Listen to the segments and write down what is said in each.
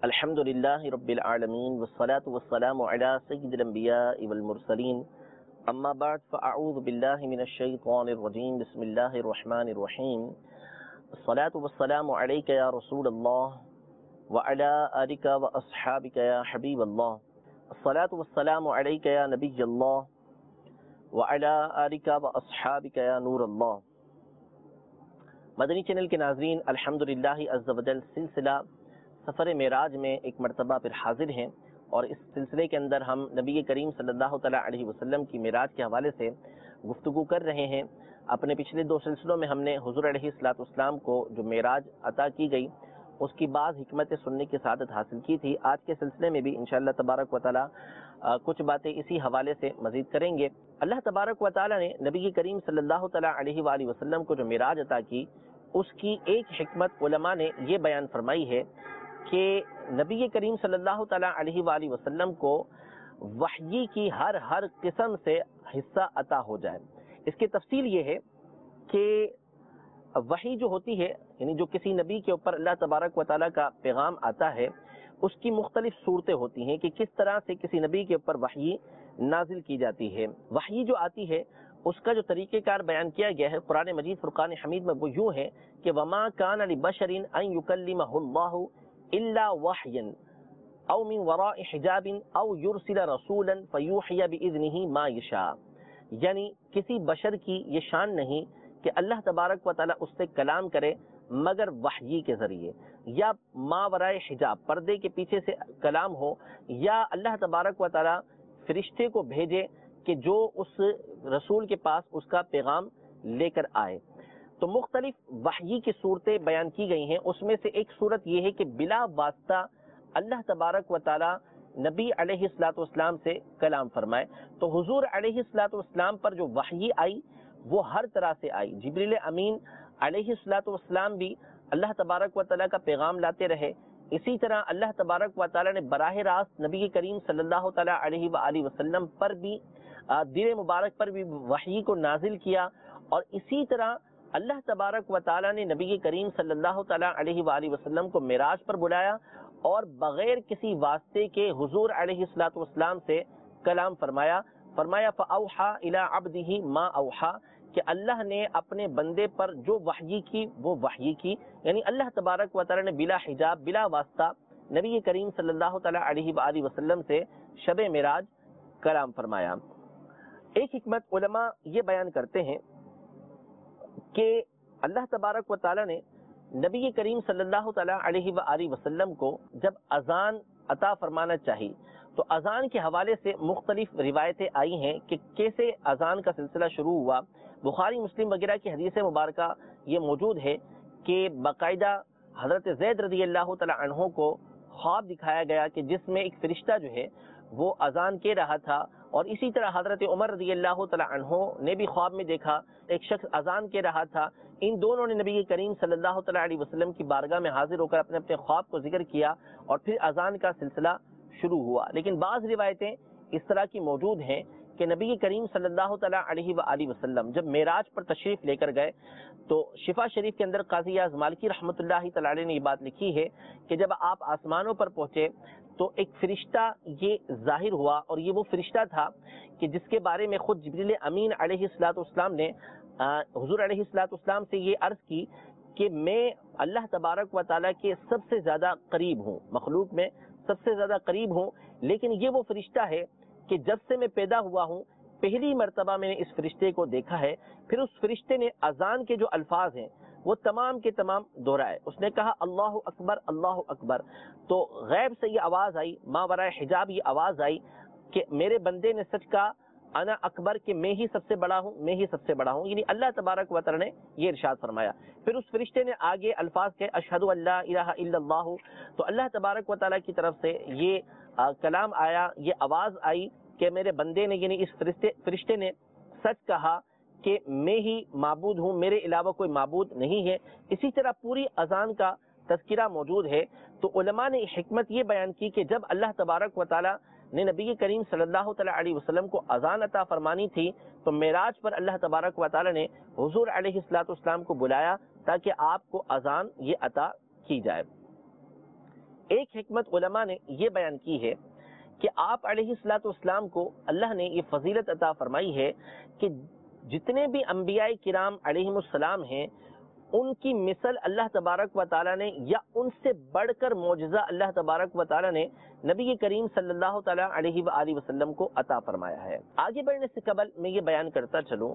الحمد لله رب العالمين والصلاة والسلام على سيد الأنبياء والمرسلين أما بعد فأعوذ بالله من الشيطان الرجيم بسم الله الرحمن الرحيم الصلاة والسلام عليك يا رسول الله وعلى آلك وأصحابك يا حبيب الله الصلاة والسلام عليك يا نبي الله وعلى آلك وأصحابك يا نور الله. مدنی چینل کے ناظرین، الحمدللہ عز و جل سلسلہ سفر معراج میں ایک مرتبہ پھر حاضر ہیں، اور اس سلسلے کے اندر ہم نبی کریم صلی اللہ تعالیٰ علیہ وسلم کی معراج کے حوالے سے گفتگو کر رہے ہیں۔ اپنے پچھلے دو سلسلوں میں ہم نے حضور علیہ السلام کو جو معراج عطا کی گئی اس کی بعض حکمت سننے کی سعادت حاصل کی تھی۔ آج کے سلسلے میں بھی انشاءاللہ تبارک و تعالیٰ کچھ باتیں اسی حوالے سے مزید کریں گے۔ اللہ تبارک و تعالیٰ نے نبی کریم صلی اللہ تعالیٰ علیہ وآلہ وسلم کو جو معراج عطا کی، اس کی ایک حکمت علماء نے یہ بیان فرمائی ہے کہ نبی کریم صلی اللہ تعالیٰ علیہ وآلہ وسلم کو وحی کی ہر قسم سے حصہ عطا ہو جائے۔ اس کی تفصیل یہ ہے کہ وحی جو ہوتی ہے، یعنی جو کسی نبی کے اوپر اللہ تبارک و تعالیٰ کا پیغام آتا ہے، اس کی مختلف صورتیں ہوتی ہیں کہ کس طرح سے کسی نبی کے اوپر وحی نازل کی جاتی ہے۔ وحی جو آتی ہے اس کا جو طریقہ کار بیان کیا گیا ہے قرآن مجید فرقان حمید میں، وہ یوں ہے کہ وَمَا كَانَ لِبَشَرٍ أَن يُكَلِّمَهُ اللَّهُ إِلَّا وَحْيًا أَوْ مِن وَرَاءِ حِجَابٍ أَوْ يُرْسِلَ رَسُولًا فَيُوحِيَ بِإِذْنِهِ مَا يَشَاءُ، یعنی کسی بشر کی یہ شان نہیں کہ اللہ تبارک و تعالیٰ اس سے کلام کرے مگر وحی کے ذریعے، یا ما ورائے حجاب پردے کے پیچھے سے کلام ہو، یا اللہ تبارک و تعالیٰ فرشتے کو بھیجے کہ جو اس رسول کے پاس اس کا پیغام لے کر آئے۔ تو مختلف وحی کی صورتیں بیان کی گئی ہیں، اس میں سے ایک صورت یہ ہے کہ بلا واسطہ اللہ تبارک و تعالی نبی علیہ السلام سے کلام فرمائے۔ تو حضور علیہ السلام پر جو وحی آئی وہ ہر طرح سے آئی۔ جبریل امین علیہ السلام بھی اللہ تبارک و تعالی کا پیغام لاتے رہے، اسی طرح اللہ تبارک و تعالی نے براہ راست نبی کریم صلی اللہ تعالی علیہ وآلہ وسلم پر بھی، دین مبارک پر بھی وحی کو نازل کیا، اور اسی طرح اللہ تبارک و تعالی نے نبی کریم صلی اللہ تعالی علیہ وآلہ وسلم کو معراج پر بلایا اور بغیر کسی واسطے کے حضور علیہ السلام سے کلام فرمایا۔ فَأَوْحَى إِلَىٰ عَبْدِهِ مَا أَوْحَى، کہ اللہ نے اپنے بندے پر جو وحی کی وہ وحی کی، یعنی اللہ تبارک و تعالی نے بلا حجاب بلا واسطہ نبی کریم صلی اللہ تعالی علیہ وآلہ وسلم سے شب معراج کلام فرمایا۔ ایک حکمت علماء یہ بیان کرتے ہیں کہ اللہ تبارک و تعالی نے نبی کریم صلی اللہ تعالی علیہ وآلہ وسلم کو جب اذان عطا فرمانا چاہی تو اذان کے حوالے سے مختلف روایتیں آئی ہیں کہ کیسے اذان کا سلسلہ شروع ہوا۔ بخاری مسلم وغیرہ کی حدیث مبارکہ یہ موجود ہے کہ باقاعدہ حضرت زید رضی اللہ تعالی عنہ کو خواب دکھایا گیا کہ جس میں ایک فرشتہ جو ہے وہ اذان کہہ رہا تھا، اور اسی طرح حضرت عمر رضی اللہ تعالی عنہ نے بھی خواب میں دیکھا ایک شخص اذان کہہ رہا تھا۔ ان دونوں نے نبی کریم صلی اللہ تعالی علیہ وسلم کی بارگاہ میں حاضر ہو کر اپنے اپنے خواب کو ذکر کیا، اور پھر اذان کا سلسلہ شروع ہوا۔ لیکن بعض روایتیں اس طرح کی موجود ہیں کہ نبی کریم صلی اللہ تعالی علیہ وآلہ وسلم جب معراج پر تشریف لے کر گئے تو شفا شریف کے اندر قاضی اعظم مالکی رحمۃ اللہ تعالی علیہ نے یہ بات لکھی ہے کہ جب آپ آسمانوں پر پہنچے تو ایک فرشتہ یہ ظاہر ہوا، اور یہ وہ فرشتہ تھا کہ جس کے بارے میں خود جبریل امین علیہ السلام نے حضور علیہ السلام سے یہ عرض کی کہ میں اللہ تبارک و تعالیٰ کے سب سے زیادہ قریب ہوں، مخلوق میں سب سے زیادہ قریب ہوں، لیکن یہ وہ فرشتہ ہے کہ جب سے میں پیدا ہوا ہوں پہلی مرتبہ میں نے اس فرشتے کو دیکھا ہے۔ پھر اس فرشتے نے اذان کے جو الفاظ ہیں وہ تمام کے تمام دہرائے۔ اس نے کہا اللہ اکبر اللہ اکبر، تو غیب سے یہ آواز آئی، ما ورائے حجاب یہ آواز آئی کہ میرے بندے نے سچ کہا، انا اکبر، کہ میں ہی سب سے بڑا ہوں، میں ہی سب سے بڑا ہوں، یعنی اللہ تبارک و تعالی نے یہ ارشاد فرمایا۔ پھر اس فرشتے نے آگے الفاظ کہے اشہد ان لا الہ الا اللہ، تو اللہ تبارک و تعالی کی طرف سے یہ کلام آیا، یہ آواز آئی کہ میرے بندے نے، یعنی اس فرشتے نے سچ کہا کہ میں ہی معبود ہوں، میرے علاوہ کوئی معبود نہیں ہے۔ اسی طرح پوری اذان کا تذکرہ موجود ہے۔ تو علماء نے حکمت یہ بیان کی کہ جب اللہ تبارک و تعالی نے نبی کریم صلی اللہ تعالی علیہ وسلم کو اذان عطا فرمانی تھی تو معراج پر اللہ تبارک و تعالی نے حضور علیہ السلام کو بلایا تاکہ آپ کو اذان یہ عطا کی جائے۔ ایک حکمت علماء نے یہ بیان کی ہے کہ آپ علیہ الصلوۃ والسلام کو اللہ نے یہ فضیلت عطا فرمائی ہے کہ جتنے بھی انبیاء کرام علیہم السلام ہیں ان کی مثل اللہ تبارک و تعالیٰ نے یا ان سے بڑھ کر معجزہ اللہ تبارک و تعالیٰ نے نبی کریم صلی اللہ تعالیٰ علیہ وآلہ وسلم کو عطا فرمایا ہے۔ آگے بڑھنے سے قبل میں یہ بیان کرتا چلوں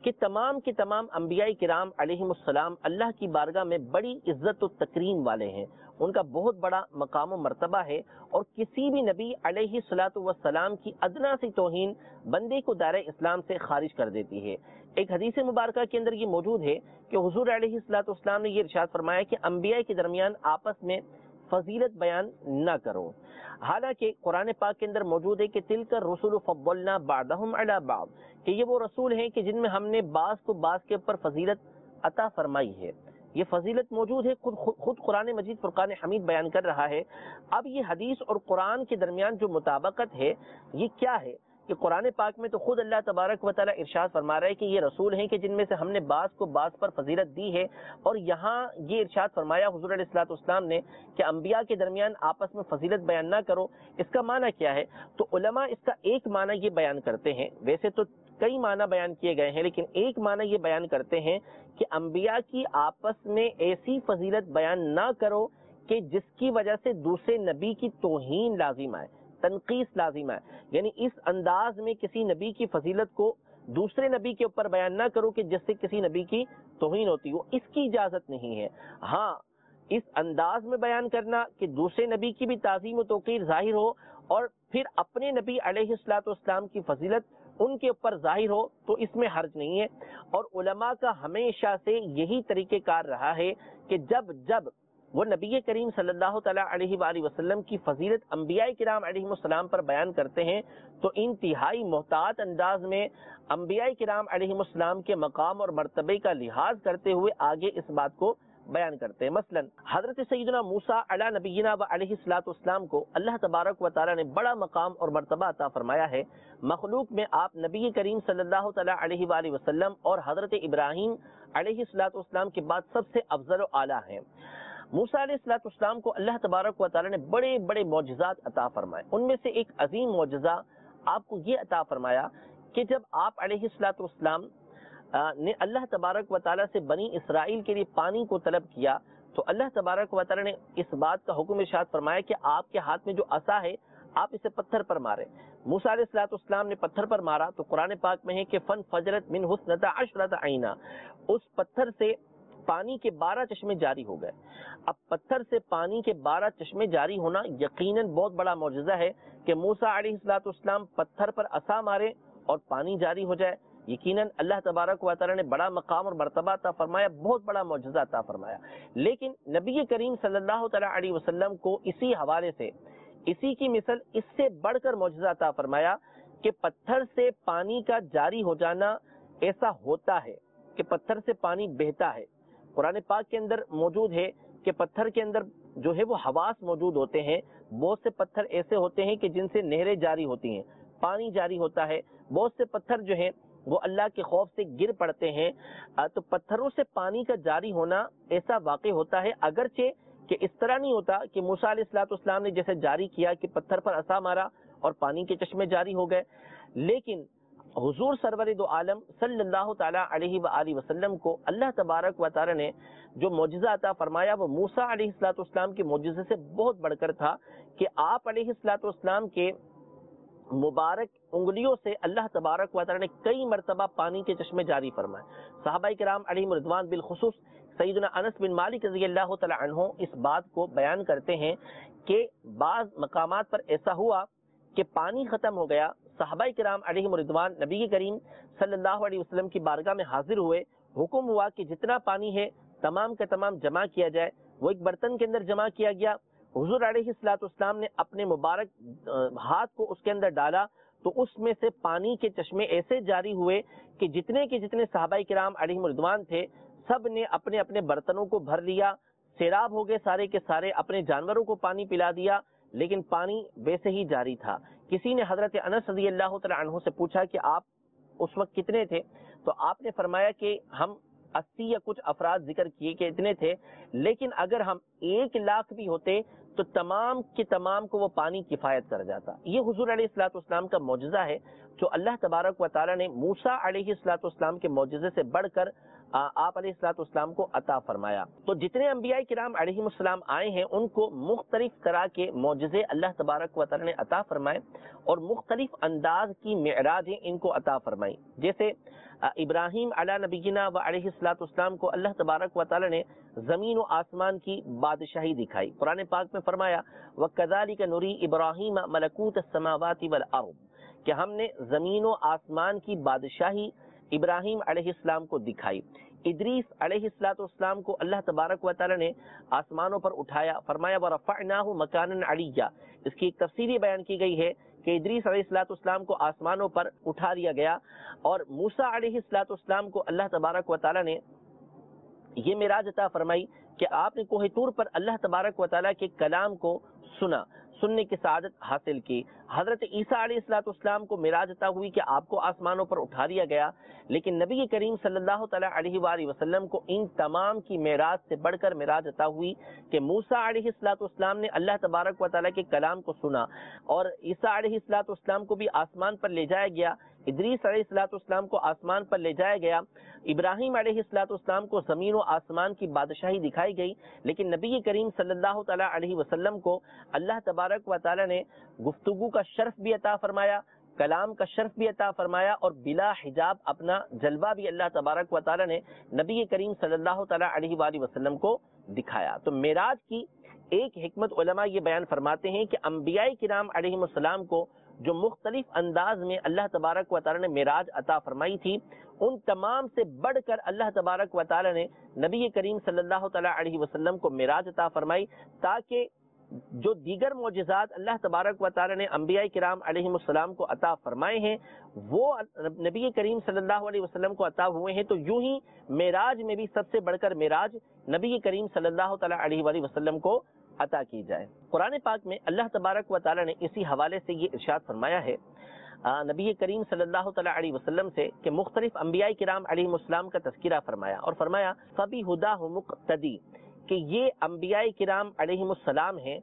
کہ تمام کے تمام انبیاء کرام علیہم السلام اللہ کی بارگاہ میں بڑی عزت و تکریم والے ہیں، ان کا بہت بڑا مقام و مرتبہ ہے، اور کسی بھی نبی علیہ الصلوۃ والسلام کی ادنا سی توہین بندے کو دائرہ اسلام سے خارج کر دیتی ہے۔ ایک حدیث مبارکہ کے اندر یہ موجود ہے کہ حضور علیہ الصلوۃ والسلام نے یہ ارشاد فرمایا کہ انبیاء کے درمیان آپس میں فضیلت بیان نہ کرو، حالانکہ قرآن پاک کے اندر موجود ہے کہ تلک الرسل فضلنا بعضهم علی بعض، کہ یہ وہ رسول ہیں کہ جن میں ہم نے بعض کو بعض کے اوپر فضیلت عطا فرمائی ہے۔ یہ فضیلت موجود ہے، خود قرآن مجید فرقان حمید بیان کر رہا ہے۔ اب یہ حدیث اور قرآن کے درمیان جو مطابقت ہے یہ کیا ہے کہ قرآن پاک میں تو خود اللہ تبارک و تعالیٰ ارشاد فرما رہا ہے کہ یہ رسول ہیں کہ جن میں سے ہم نے بعض کو بعض پر فضیلت دی ہے، اور یہاں یہ ارشاد فرمایا حضور علیہ الصلوۃ والسلام نے کہ انبیاء کے درمیان آپس میں فضیلت بیان نہ کرو۔ اس کا معنی کیا ہے؟ تو علماء اس کا ایک معنی یہ بیان کرتے ہیں، ویسے تو کئی معنی بیان کیے گئے ہیں لیکن ایک معنی یہ بیان کرتے ہیں کہ انبیاء کی آپس میں ایسی فضیلت بیان نہ کرو کہ جس کی وجہ سے دوسرے نبی کی توہین لازم آئے، تنقیص لازم ہے، یعنی اس انداز میں کسی نبی کی فضیلت کو دوسرے نبی کے اوپر بیان نہ کرو کہ جس سے کسی نبی کی توہین ہوتی ہو، اس کی اجازت نہیں ہے۔ ہاں، اس انداز میں بیان کرنا کہ دوسرے نبی کی بھی تعظیم و توقیر ظاہر ہو اور پھر اپنے نبی علیہ الصلوۃ والسلام کی فضیلت ان کے اوپر ظاہر ہو، تو اس میں حرج نہیں ہے۔ اور علماء کا ہمیشہ سے یہی طریقہ کار رہا ہے کہ جب وہ نبی کریم صلی اللہ تعالیٰ علیہ وآلہ وسلم کی فضیلت انبیاء کرام علیہ السلام پر بیان کرتے ہیں تو انتہائی محتاط انداز میں انبیاء کرام علیہ السلام کے مقام اور مرتبے کا لحاظ کرتے ہوئے آگے اس بات کو بیان کرتے ہیں۔ مثلا حضرت سیدنا موسیٰ علی نبینا و علیہ الصلوۃ والسلام کو اللہ تبارک و تعالیٰ نے بڑا مقام اور مرتبہ عطا فرمایا ہے۔ مخلوق میں آپ نبی کریم صلی اللہ تعالیٰ علیہ وآلہ وسلم اور حضرت ابراہیم علیہ الصلوۃ والسلام کے بعد سب سے افضل و اعلیٰ ہیں۔ موسیٰ علیہ الصلوۃ والسلام کو اللہ تبارک و تعالیٰ نے بڑے بڑے معجزات عطا فرمائے، ان میں سے ایک عظیم معجزہ آپ کو یہ عطا فرمایا کہ جب آپ علیہ الصلوۃ والسلام نے اللہ تبارک و تعالیٰ سے بنی اسرائیل کے لیے پانی کو طلب کیا تو اللہ تبارک و تعالیٰ نے اس بات کا حکم ارشاد فرمایا کہ آپ کے ہاتھ میں جو عصا ہے آپ اسے پتھر پر مارے۔ موسیٰ علیہ الصلوۃ والسلام نے پتھر پر مارا تو قرآن پاک میں ہے کہ فن فجرت من حسنتا عشرۃ عینا، اس پتھر سے پانی کے 12 چشمے جاری ہو گئے۔ اب پتھر سے پانی کے 12 چشمے جاری ہونا یقیناً بہت بڑا معجزہ ہے کہ موسیٰ علیہ الصلوۃ والسلام پتھر پر عصا مارے اور پانی جاری ہو جائے۔ یقیناً اللہ تبارک و تعالیٰ نے بڑا مقام اور مرتبہ عطا فرمایا، بہت بڑا معجزہ عطا فرمایا۔ لیکن نبی کریم صلی اللہ تعالیٰ علیہ وسلم کو اسی حوالے سے اسی کی مثل اس سے بڑھ کر معجزہ عطا فرمایا کہ پتھر سے پانی کا جاری ہو جانا ایسا ہوتا ہے کہ پتھر سے پانی بہتا ہے۔ قرآن پاک کے اندر موجود ہے کہ پتھر کے اندر جو ہے وہ حواس موجود ہوتے ہیں، بہت سے پتھر ایسے ہوتے ہیں کہ جن سے نہریں جاری ہوتی ہیں، پانی جاری ہوتا ہے، بہت سے پتھر جو ہیں وہ اللہ کے خوف سے گر پڑتے ہیں۔ تو پتھروں سے پانی کا جاری ہونا ایسا واقع ہوتا ہے، اگرچہ کہ اس طرح نہیں ہوتا کہ موسیٰ علیہ الصلوۃ والسلام نے جیسے جاری کیا کہ پتھر پر عصا مارا اور پانی کے چشمے جاری ہو گئے، لیکن حضور سرور دو عالم صلی اللہ تعالیٰ علیہ وآلہ وسلم کو اللہ تبارک و تعالیٰ نے جو معجزہ عطا فرمایا وہ موسیٰ علیہ الصلوۃ والسلام کے معجزے سے بہت بڑھ کر تھا کہ آپ علیہ الصلوۃ والسلام کے مبارک انگلیوں سے اللہ تبارک و تعالیٰ نے کئی مرتبہ پانی کے چشمے جاری فرمائے۔ صحابہ کرام علیہم رضوان بالخصوص سیدنا انس بن مالک رضی اللہ تعالیٰ عنہ اس بات کو بیان کرتے ہیں کہ بعض مقامات پر ایسا ہوا کہ پانی ختم ہو گیا، صحابہ کرام علیہم رضوان نبی کریم صلی اللہ علیہ وسلم کی بارگاہ میں حاضر ہوئے، حکم ہوا کہ جتنا پانی ہے تمام کا تمام جمع کیا جائے۔ وہ ایک برتن کے اندر جمع کیا گیا، حضور علیہ الصلوۃ والسلام نے اپنے مبارک ہاتھ کو اس کے اندر ڈالا تو اس میں سے پانی کے چشمے ایسے جاری ہوئے کہ جتنے صحابہ کرام علیہم رضوان تھے سب نے اپنے اپنے برتنوں کو بھر لیا، سیراب ہو گئے سارے کے سارے، اپنے جانوروں کو پانی پلا دیا، لیکن پانی ویسے ہی جاری تھا۔ کسی نے حضرت انس رضی اللہ تعالیٰ عنہ سے پوچھا کہ آپ اس وقت کتنے تھے؟ تو آپ نے فرمایا کہ ہم 80 یا کچھ افراد ذکر کیے کہ اتنے تھے، لیکن اگر ہم 1 لاکھ بھی ہوتے تو تمام کے تمام کو وہ پانی کفایت کر جاتا۔ یہ حضور علیہ الصلوۃ والسلام کا معجزہ ہے جو اللہ تبارک و تعالیٰ نے موسیٰ علیہ الصلوۃ والسلام کے معجزے سے بڑھ کر آپ علیہ الصلوۃ والسلام کو عطا فرمایا۔ تو جتنے انبیاء کرام علیہ السلام آئے ہیں ان کو مختلف طرح کے معجزے اللہ تبارک و تعالیٰ نے عطا فرمائے اور مختلف انداز کی معراجیں ان کو عطا فرمائی۔ جیسے ابراہیم علی نبینا و علیہ الصلوۃ والسلام کو اللہ تبارک و تعالیٰ نے زمین و آسمان کی بادشاہی دکھائی۔ قرآن پاک میں فرمایا وَكَذَلِكَ نُرِي إِبْرَاهِيمَ مَلَكُوتَ السَّمَاوَاتِ وَالْأَرْضِ کہ ہم نے زمین و آسمان کی بادشاہی ابراہیم علیہ السلام کو دکھائی۔ ادریس علیہ السلام کو اللہ تبارک و تعالیٰ نے آسمانوں پر اٹھایا، فرمایا وَرَفَعْنَاهُ مَكَانًا عَلِيًّا۔ اس کی ایک تفسیر بیان کی گئی ہے کہ ادریس علیہ السلام کو آسمانوں پر اٹھا دیا گیا، اور موسیٰ علیہ السلام کو اللہ تبارک و تعالیٰ نے یہ معراج عطا فرمائی کہ آپ نے کوہ طور پر اللہ تبارک و تعالیٰ کے کلام کو سننے کی سعادت حاصل کی۔ حضرت عیسیٰ علیہ السلام کو معراج عطا ہوئی کہ آپ کو آسمانوں پر اٹھا دیا گیا، لیکن نبی کریم صلی اللہ تعالیٰ علیہ وآلہ وسلم کو ان تمام کی معراج سے بڑھ کر معراج عطا ہوئی کہ موسیٰ علیہ السلام نے اللہ تبارک و تعالیٰ کے کلام کو سنا، اور عیسیٰ علیہ السلام کو بھی آسمان پر لے جایا گیا، ادریس علیہ السلام کو آسمان پر لے جایا گیا، ابراہیم علیہ السلام کو زمین و آسمان کی بادشاہی دکھائی گئی، لیکن نبی کریم صلی اللہ تعالیٰ علیہ وسلم کو اللہ تبارک و تعالیٰ نے گفتگو کا شرف بھی عطا فرمایا، کلام کا شرف بھی عطا فرمایا، اور بلا حجاب اپنا جلوہ بھی اللہ تبارک و تعالیٰ نے نبی کریم صلی اللہ تعالیٰ علیہ وآلہ وسلم کو دکھایا۔ تو معراج کی ایک حکمت علماء یہ بیان فرماتے ہیں کہ انبیاء کرام علیہ السلام کو جو مختلف انداز میں اللہ تبارک و تعالیٰ نے معراج عطا فرمائی تھی، ان تمام سے بڑھ کر اللہ تبارک و تعالیٰ نے نبی کریم صلی اللہ تعالیٰ علیہ وسلم کو معراج عطا فرمائی، تاکہ جو دیگر معجزات اللہ تبارک و تعالیٰ نے انبیاء کرام علیہ السلام کو عطا فرمائے ہیں وہ نبی کریم صلی اللہ علیہ وسلم کو عطا ہوئے ہیں، تو یوں ہی معراج میں بھی سب سے بڑھ کر معراج نبی کریم صلی اللہ تعالیٰ علیہ وآلہ وسلم کو عطا کی جائے۔ قرآن پاک میں اللہ تبارک و تعالیٰ نے اسی حوالے سے یہ ارشاد فرمایا ہے نبی کریم صلی اللہ تعالیٰ علیہ وسلم سے کہ مختلف انبیاء کرام علیہ السلام کا تذکرہ فرمایا، اور فرمایا فَبِهُدَاهُ مُقْتَدِي کہ یہ انبیاء کرام علیہ السلام ہیں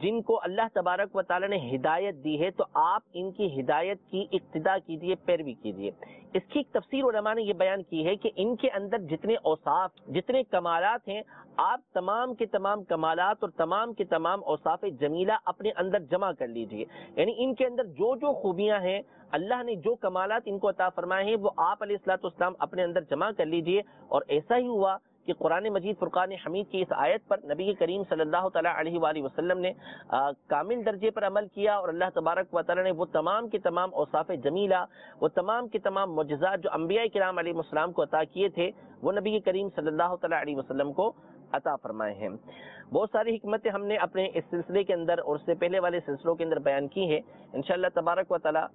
جن کو اللہ تبارک و تعالیٰ نے ہدایت دی ہے، تو آپ ان کی ہدایت کی اقتداء کیجئے، پیروی کیجئے۔ اس کی ایک تفسیر علماء نے یہ بیان کی ہے کہ ان کے اندر جتنے اوصاف، جتنے کمالات ہیں، آپ تمام کے تمام کمالات اور تمام کے تمام اوصاف جمیلہ اپنے اندر جمع کر لیجئے، یعنی ان کے اندر جو جو خوبیاں ہیں، اللہ نے جو کمالات ان کو عطا فرمائے ہیں، وہ آپ علیہ السلام اپنے اندر جمع کر لیجئے۔ اور ایسا ہی ہوا کہ قرآن مجید فرقان حمید کی اس آیت پر نبی کریم صلی اللہ تعالیٰ علیہ وآلہ وسلم نے کامل درجے پر عمل کیا، اور اللہ تبارک و تعالیٰ نے وہ تمام کے تمام اوصاف جمیلہ، وہ تمام کے تمام معجزات جو انبیاء کرام علیہ السلام کو عطا کیے تھے، وہ نبی کریم صلی اللہ تعالیٰ علیہ وسلم کو عطا فرمائے ہیں۔ بہت ساری حکمتیں ہم نے اپنے اس سلسلے کے اندر اور اس سے پہلے والے سلسلوں کے اندر بیان کی ہیں۔ انشاءاللہ تبارک و تعالیٰ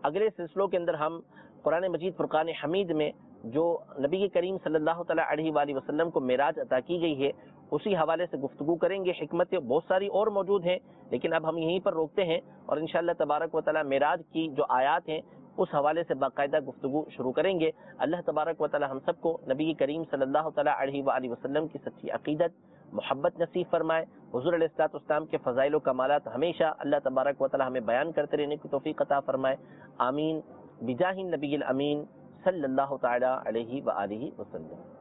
اگلے سلسلوں کے اندر ہم قرآن مجید فرقان حمید میں جو نبی کریم صلی اللہ تعالیٰ علیہ وآلہ وسلم کو معراج عطا کی گئی ہے اسی حوالے سے گفتگو کریں گے۔ حکمتیں بہت ساری اور موجود ہیں، لیکن اب ہم یہیں پر روکتے ہیں، اور انشاءاللہ تبارک و تعالیٰ معراج کی جو آیات ہیں اس حوالے سے باقاعدہ گفتگو شروع کریں گے۔ اللہ تبارک و تعالیٰ ہم سب کو نبی کریم صلی اللہ تعالیٰ علیہ وآلہ وسلم کی سچی عقیدت، محبت نصیب فرمائے۔ حضور علیہ السلام کے فضائل و کمالات ہمیشہ اللہ تبارک و تعالیٰ ہمیں بیان کرتے رہنے کی توفیق عطا فرمائے۔ آمین بجاہ النبی الامین صلی اللہ تعالیٰ علیہ وآلہ وسلم۔